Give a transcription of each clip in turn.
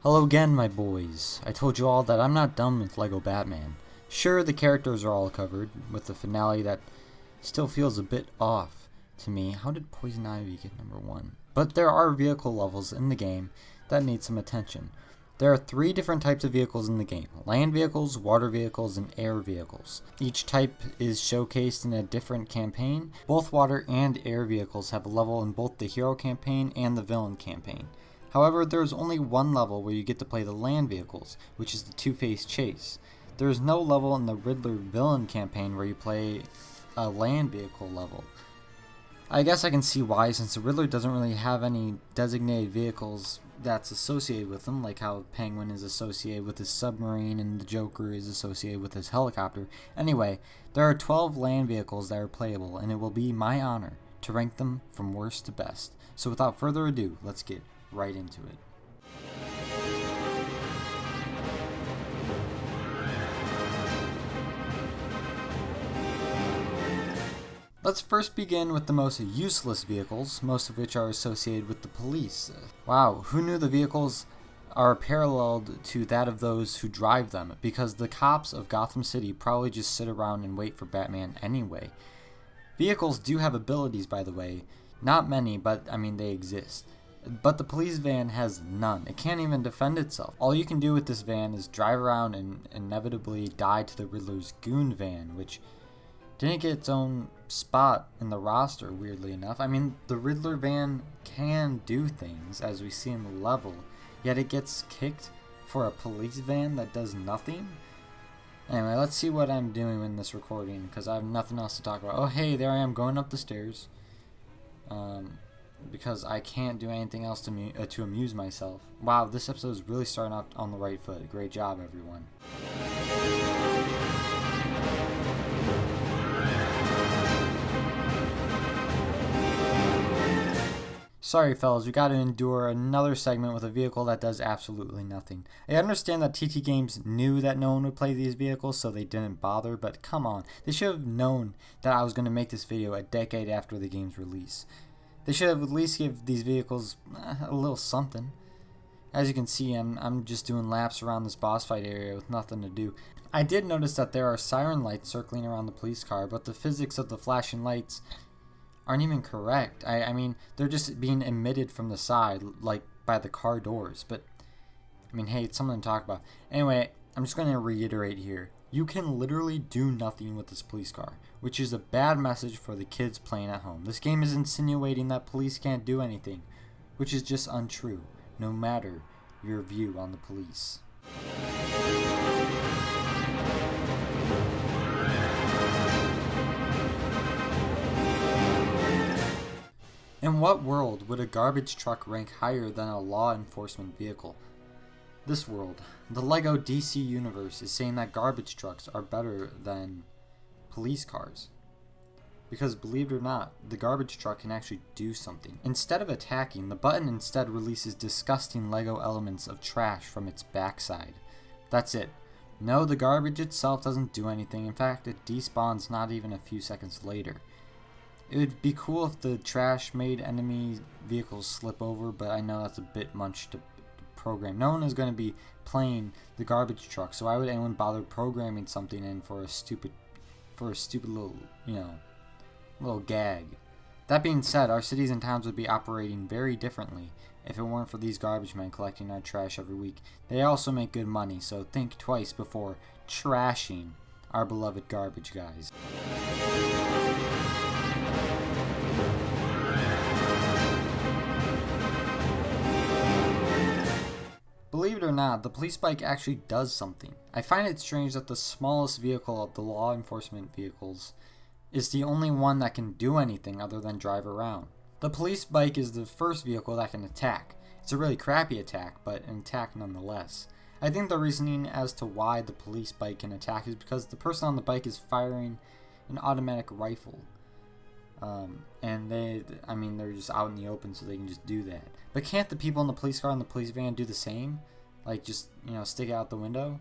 Hello again, my boys. I told you all that I'm not done with LEGO Batman. Sure, the characters are all covered, with the finale that still feels a bit off to me. How did Poison Ivy get number 1? But there are vehicle levels in the game that need some attention. There are 3 different types of vehicles in the game: land vehicles, water vehicles, and air vehicles. Each type is showcased in a different campaign. Both water and air vehicles have a level in both the hero campaign and the villain campaign. However, there is only one level where you get to play the land vehicles, which is the Two-Face Chase. There is no level in the Riddler villain campaign where you play a land vehicle level. I guess I can see why, since the Riddler doesn't really have any designated vehicles that's associated with him, like how Penguin is associated with his submarine and the Joker is associated with his helicopter. Anyway, there are 12 land vehicles that are playable, and it will be my honor to rank them from worst to best. So without further ado, let's get right into it. Let's first begin with the most useless vehicles, most of which are associated with the police. Wow, who knew the vehicles are paralleled to that of those who drive them, because the cops of Gotham City probably just sit around and wait for Batman anyway. Vehicles do have abilities, by the way. Not many, but I mean they exist. But the police van has none. It can't even defend itself. All you can do with this van is drive around and inevitably die to the Riddler's goon van, which didn't get its own spot in the roster, weirdly enough. I mean, the Riddler van can do things, as we see in the level, yet it gets kicked for a police van that does nothing? Anyway, let's see what I'm doing in this recording, because I have nothing else to talk about. Oh, hey, there I am going up the stairs. Because I can't do anything else to amuse myself. Wow, this episode is really starting out on the right foot. Great job, everyone. Sorry fellas, we gotta endure another segment with a vehicle that does absolutely nothing. I understand that TT Games knew that no one would play these vehicles, so they didn't bother, but come on. They should have known that I was going to make this video a decade after the game's release. They should have at least given these vehicles a little something. As you can see, I'm just doing laps around this boss fight area with nothing to do. I did notice that there are siren lights circling around the police car, but the physics of the flashing lights aren't even correct. I mean, they're just being emitted from the side, like by the car doors. But, I mean, hey, it's something to talk about. Anyway, I'm just going to reiterate here. You can literally do nothing with this police car, which is a bad message for the kids playing at home. This game is insinuating that police can't do anything, which is just untrue, no matter your view on the police. In what world would a garbage truck rank higher than a law enforcement vehicle? This world, the LEGO DC universe, is saying that garbage trucks are better than police cars. Because believe it or not, the garbage truck can actually do something. Instead of attacking, the button instead releases disgusting LEGO elements of trash from its backside. That's it. No, the garbage itself doesn't do anything. In fact, it despawns not even a few seconds later. It would be cool if the trash made enemy vehicles slip over, but I know that's a bit much to program. No one is going to be playing the garbage truck, so why would anyone bother programming something in for a stupid little, little gag? That being said, our cities and towns would be operating very differently if it weren't for these garbage men collecting our trash every week. They also make good money, so think twice before trashing our beloved garbage guys. Believe it or not, the police bike actually does something. I find it strange that the smallest vehicle of the law enforcement vehicles is the only one that can do anything other than drive around. The police bike is the first vehicle that can attack. It's a really crappy attack, but an attack nonetheless. I think the reasoning as to why the police bike can attack is because the person on the bike is firing an automatic rifle. And they're just out in the open, so they can just do that. But can't the people in the police car and the police van do the same? Like just, stick out the window?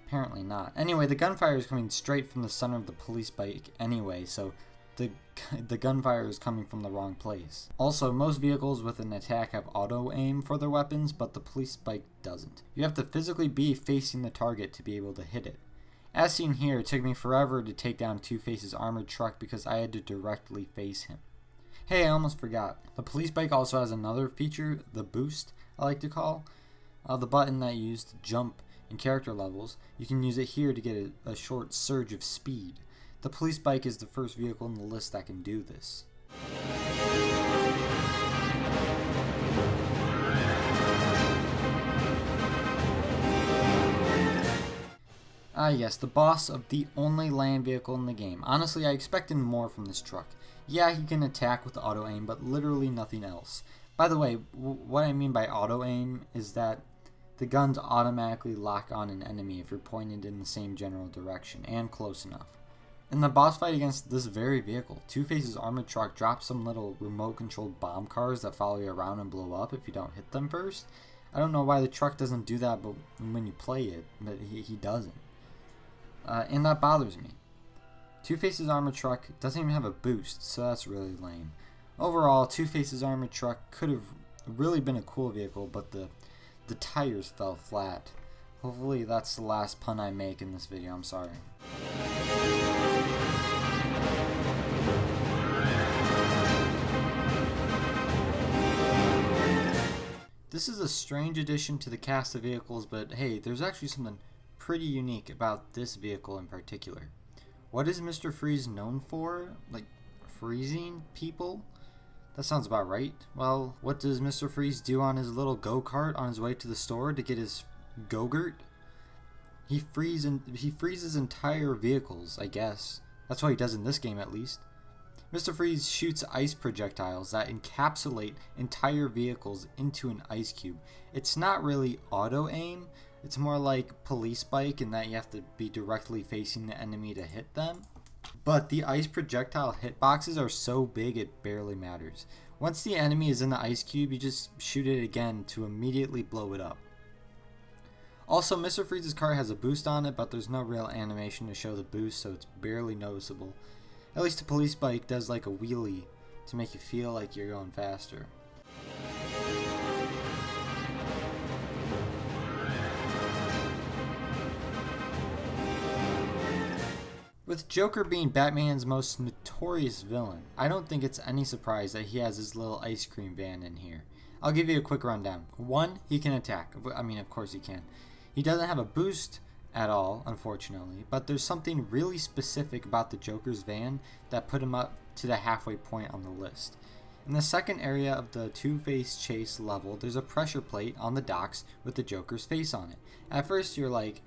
Apparently not. Anyway, the gunfire is coming straight from the center of the police bike anyway, so the the gunfire is coming from the wrong place. Also, most vehicles with an attack have auto aim for their weapons, but the police bike doesn't. You have to physically be facing the target to be able to hit it. As seen here, it took me forever to take down Two-Face's armored truck because I had to directly face him. Hey, I almost forgot. The police bike also has another feature, the boost, I like to call. The button that you use to jump in character levels. You can use it here to get a short surge of speed. The police bike is the first vehicle in the list that can do this. Ah yes, the boss of the only land vehicle in the game. Honestly, I expected more from this truck. Yeah, he can attack with auto aim, but literally nothing else. By the way, what I mean by auto aim is that the guns automatically lock on an enemy if you're pointed in the same general direction and close enough. In the boss fight against this very vehicle, Two-Face's armored truck drops some little remote-controlled bomb cars that follow you around and blow up if you don't hit them first. I don't know why the truck doesn't do that, but when you play it, but he doesn't. And that bothers me. Two-Face's armored truck doesn't even have a boost, so that's really lame. Overall, Two-Face's armored truck could have really been a cool vehicle, but the tires fell flat. Hopefully that's the last pun I make in this video, I'm sorry. This is a strange addition to the cast of vehicles, but hey, there's actually something pretty unique about this vehicle in particular. What is Mr. Freeze known for? Like, freezing people? That sounds about right. Well, what does Mr. Freeze do on his little go-kart on his way to the store to get his go-gurt? He freezes entire vehicles, I guess. That's what he does in this game, at least. Mr. Freeze shoots ice projectiles that encapsulate entire vehicles into an ice cube. It's not really auto-aim. It's more like police bike in that you have to be directly facing the enemy to hit them. But the ice projectile hitboxes are so big it barely matters. Once the enemy is in the ice cube, you just shoot it again to immediately blow it up. Also, Mr. Freeze's car has a boost on it, but there's no real animation to show the boost, so it's barely noticeable. At least the police bike does like a wheelie to make you feel like you're going faster. With Joker being Batman's most notorious villain, I don't think it's any surprise that he has his little ice cream van in here. I'll give you a quick rundown. 1, he can attack. I mean, of course he can. He doesn't have a boost at all, unfortunately, but there's something really specific about the Joker's van that put him up to the halfway point on the list. In the second area of the Two-Face chase level, there's a pressure plate on the docks with the Joker's face on it. At first you're like,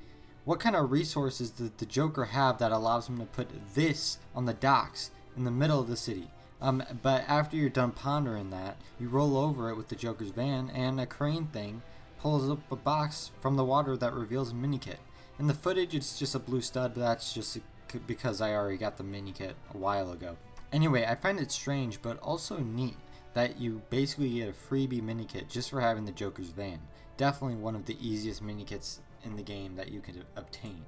what kind of resources did the Joker have that allows him to put this on the docks in the middle of the city? But after you're done pondering that, you roll over it with the Joker's van, and a crane thing pulls up a box from the water that reveals a mini kit. In the footage, it's just a blue stud, but that's just because I already got the mini kit a while ago. Anyway, I find it strange, but also neat that you basically get a freebie mini kit just for having the Joker's van. Definitely one of the easiest mini kits in the game that you could obtain.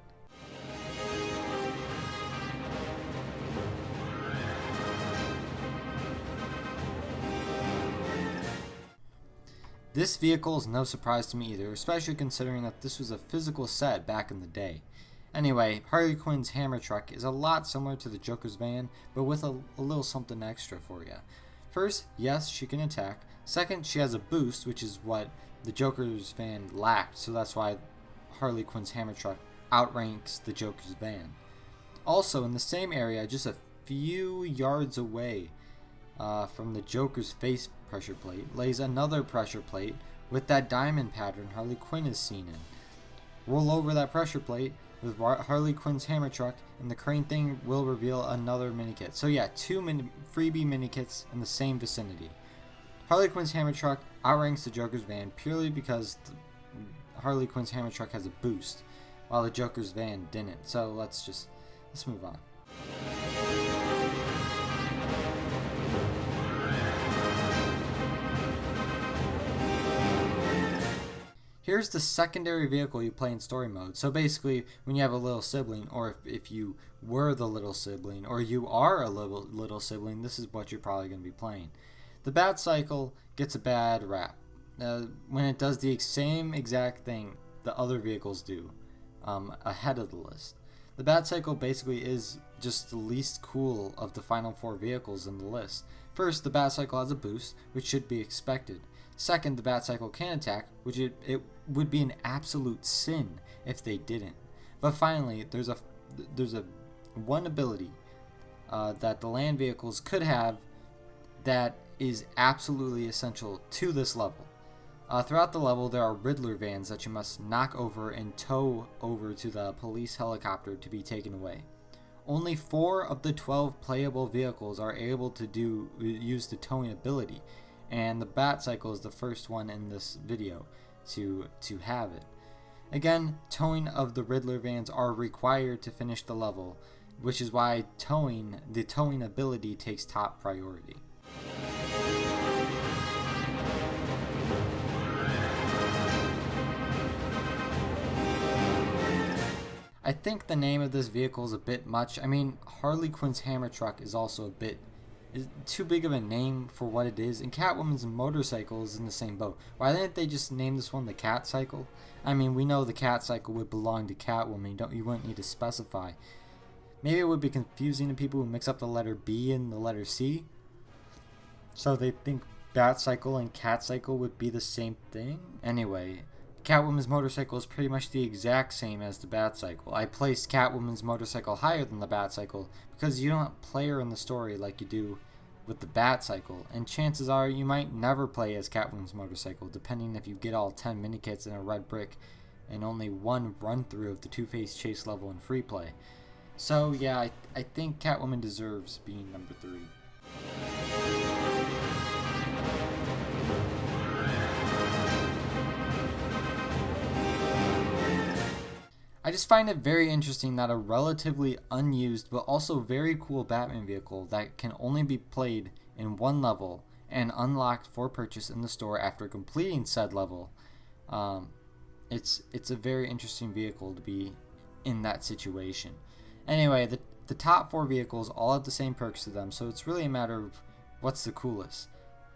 This vehicle is no surprise to me either, especially considering that this was a physical set back in the day. Anyway, Harley Quinn's hammer truck is a lot similar to the Joker's van, but with a little something extra for you. First, yes, she can attack. Second, she has a boost, which is what the Joker's van lacked, so that's why Harley Quinn's hammer truck outranks the Joker's van. Also, in the same area, just a few yards away from the Joker's face pressure plate, lays another pressure plate with that diamond pattern Harley Quinn is seen in. Roll over that pressure plate with Harley Quinn's hammer truck, and the crane thing will reveal another mini kit. So yeah, 2 freebie mini kits in the same vicinity. Harley Quinn's hammer truck outranks the Joker's van purely because Harley Quinn's hammer truck has a boost, while the Joker's van didn't. So let's move on. Here's the secondary vehicle you play in story mode. So basically, when you have a little sibling, or if you were the little sibling, or you are a little sibling, this is what you're probably going to be playing. The BATCYCLE gets a bad rap when it does the same exact thing the other vehicles do ahead of the list. The BATCYCLE basically is just the least cool of the final 4 vehicles in the list. First, the BATCYCLE has a boost, which should be expected. Second, the BATCYCLE can attack, which it would be an absolute sin if they didn't. But finally, there's a one ability that the land vehicles could have that is absolutely essential to this level. Throughout the level, there are Riddler vans that you must knock over and tow over to the police helicopter to be taken away. Only 4 of the 12 playable vehicles are able to use the towing ability, and the BATCYCLE is the first one in this video to have it. Again, towing of the Riddler vans are required to finish the level, which is why the towing ability takes top priority. I think the name of this vehicle is a bit much. I mean, Harley Quinn's hammer truck is also is too big of a name for what it is, and Catwoman's motorcycle is in the same boat. Why didn't they just name this one the CATCYCLE? I mean, we know the CATCYCLE would belong to Catwoman. You wouldn't need to specify. Maybe it would be confusing to people who mix up the letter B and the letter C, so they think BATCYCLE and CATCYCLE would be the same thing. Anyway, Catwoman's motorcycle is pretty much the exact same as the BATCYCLE. I placed Catwoman's motorcycle higher than the BATCYCLE because you don't play her in the story like you do with the BATCYCLE, and chances are you might never play as Catwoman's motorcycle, depending if you get all 10 minikits in a red brick and only one run through of the Two-Face chase level in free play. So yeah, I think Catwoman deserves being number 3. I just find it very interesting that a relatively unused but also very cool Batman vehicle that can only be played in one level and unlocked for purchase in the store after completing said level, it's a very interesting vehicle to be in that situation. Anyway, the top 4 vehicles all have the same perks to them, so it's really a matter of what's the coolest.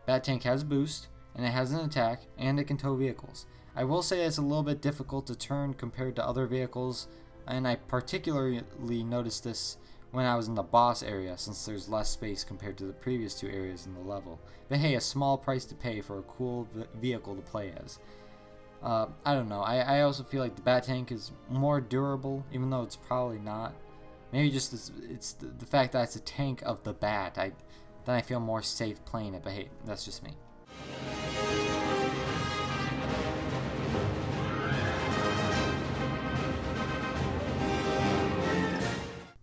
Bat Tank has a boost, and it has an attack, and it can tow vehicles. I will say it's a little bit difficult to turn compared to other vehicles, and I particularly noticed this when I was in the boss area, since there's less space compared to the previous 2 areas in the level. But hey, a small price to pay for a cool vehicle to play as. I don't know, I also feel like the Bat Tank is more durable, even though it's probably not. Maybe just it's the fact that it's a tank of the Bat. Then I feel more safe playing it, but hey, that's just me.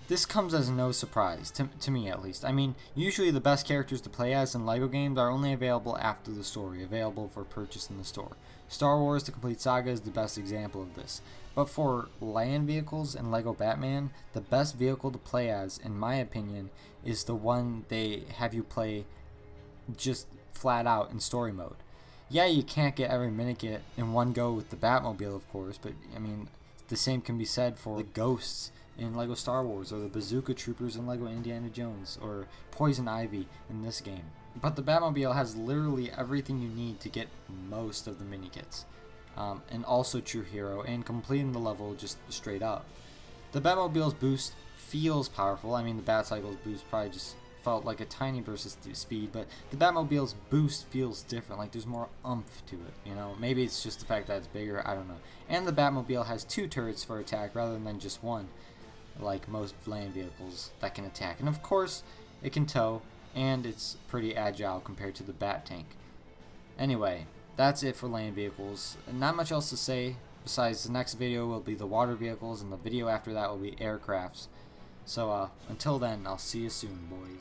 This comes as no surprise, to me at least. I mean, usually the best characters to play as in LEGO games are only available after the story, available for purchase in the store. Star Wars The Complete Saga is the best example of this. But for land vehicles and LEGO Batman, the best vehicle to play as, in my opinion, is the one they have you play just flat out in story mode. Yeah, you can't get every minikit in one go with the Batmobile, of course, but I mean, the same can be said for the ghosts in LEGO Star Wars, or the Bazooka Troopers in LEGO Indiana Jones, or Poison Ivy in this game. But the Batmobile has literally everything you need to get most of the minikits, and also True Hero, and completing the level just straight up. The Batmobile's boost feels powerful. I mean, the BATCYCLE's boost probably just felt like a tiny burst of speed, but the Batmobile's boost feels different, like there's more oomph to it, you know? Maybe it's just the fact that it's bigger, I don't know. And the Batmobile has 2 turrets for attack rather than just 1, like most land vehicles that can attack. And of course, it can tow, and it's pretty agile compared to the Bat Tank. Anyway, that's it for land vehicles. Not much else to say, besides the next video will be the water vehicles, and the video after that will be aircrafts. So, until then, I'll see you soon, boys.